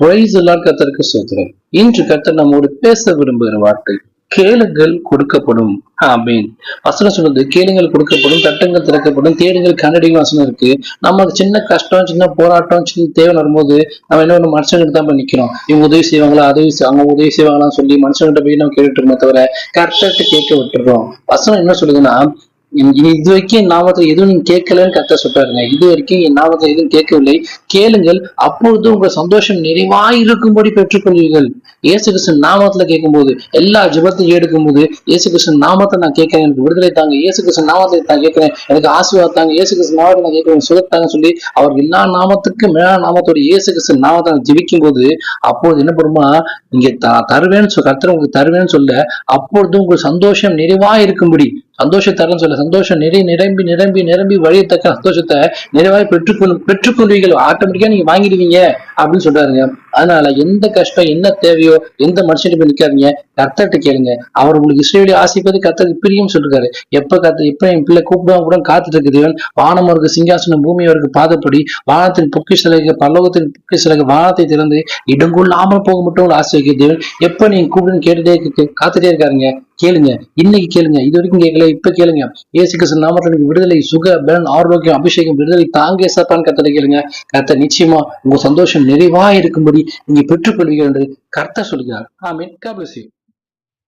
Price எல்லாம் கர்த்தருக்கு ஸ்தோத்திரம். இன்று கர்த்தர் நம்மோடு பேச விரும்புகிற வார்த்தை, கேளுங்கள் கொடுக்கப்படும். ஆமீன். வசனம் சொல்லுது, கேளுங்கள் கொடுக்கப்படும், தட்டுங்கள் திறக்கப்படும், தேடுங்கள் கண்டடிகள். வசனம் இருக்கு. நம்ம சின்ன கஷ்டம், சின்ன போராட்டம், சின்ன தேவை வரும்போது நம்ம என்ன ஒண்ணு மனுஷங்கிட்ட தான் போய் நிக்கிறோம். இவங்க உதவி செய்வாங்களா, அவங்க உதவி செய்வாங்களான்னு சொல்லி மனுஷங்கிட்ட போய் நம்ம கேட்டுட்டு இருக்கோம், தவிர கர்த்தர்கிட்ட கேட்க விட்டுறோம். வசனம் என்ன சொல்லுதுன்னா, இது வரைக்கும் என் நாமத்தை எதுவும் நீங்க கேட்கலன்னு கர்த்தர் சொல்றாருங்க. இது வரைக்கும் என் நாமத்தை எதுவும் கேட்கவில்லை, கேளுங்கள் அப்பொழுது உங்க சந்தோஷம் நிறைவாய் இருக்கும்படி பெற்றுக்கொள்வீர்கள். இயேசு கிறிஸ்து நாமத்துல கேட்கும்போது, எல்லா ஜெபத்தையும் எடுக்கும்போது, இயேசு கிறிஸ்து நாமத்தை நான் கேட்கிறேன், எனக்கு விடுதலை தாங்க, இயேசு கிறிஸ்து நாமத்தை நான் கேட்கிறேன், எனக்கு ஆசீர்வாதம் தாங்க, இயேசு கிறிஸ்து நாமத்தை நான் கேட்கிறேன், சுகத்தாங்க சொல்லி அவர் எல்லா நாமத்துக்கும் மேலான நாமத்தோட இயேசு கிறிஸ்து நாமத்தை நான் ஜெபிக்கும் போது, அப்பொழுது என்ன பண்ணுமா, நீங்க தருவேன்னு கர்த்தர் உங்களுக்கு தருவேன்னு சொல்ல, அப்பொழுது உங்களுக்கு சந்தோஷம் நிறைவாய் இருக்கும்படி, சந்தோஷத்தரன்னு சொல்ல, சந்தோஷம் நிரம்பி நிரம்பி நிரம்பி வழியத்தக்க சந்தோஷத்தை நிறைவாய் பெற்றுக்கொள்வீர்கள். ஆட்டோமேட்டிக்கா நீங்க வாங்கிடுவீங்க அப்படின்னு சொல்றாருங்க. அதனால எந்த கஷ்டம் என்ன தேவையோ எந்த மனுஷன் போய் நிக்காதீங்க, கர்த்தர்கிட்ட கேளுங்க. அவர் உங்களுக்கு இஸ்ரவேலை ஆசீர்வதி கர்த்தருக்கு பிரியம் சொல்றாரு. எப்ப என் பிள்ளை கூப்பிடுவாங்க கூட காத்துட்டு இருக்கு தேவன். வானம் அவருக்கு சிங்காசனம், பூமி அவருக்கு பாதப்படி, வானத்தின் பொக்கிஷலக பரலோகத்தின் பொக்கிஷலக வானத்தை திறந்து இடங்கொள்ளாமல் போக மட்டும் ஆசை வைக்க தேவன். எப்ப நீங்க கூப்பிடுன்னு கேட்டுட்டே காத்துட்டே இருக்காருங்க. கேளுங்க, இன்னைக்கு கேளுங்க, இது வரைக்கும் கேட்கல, இப்ப கேளுங்க. இயேசு கிறிஸ்து நாமத்துல விடுதலை, சுக பலன், ஆரோக்கியம், அபிஷேகம், விடுதலை தாங்க சப்பான்னு கர்த்தரை கேளுங்க. கர்த்தர் நிச்சயமா உங்க சந்தோஷம் நிறைவா இருக்கும்படி நீங்க பெற்றுக்கொள்வீர்கள் என்று கர்த்தர் சொல்கிறார். ஆமென். God bless you.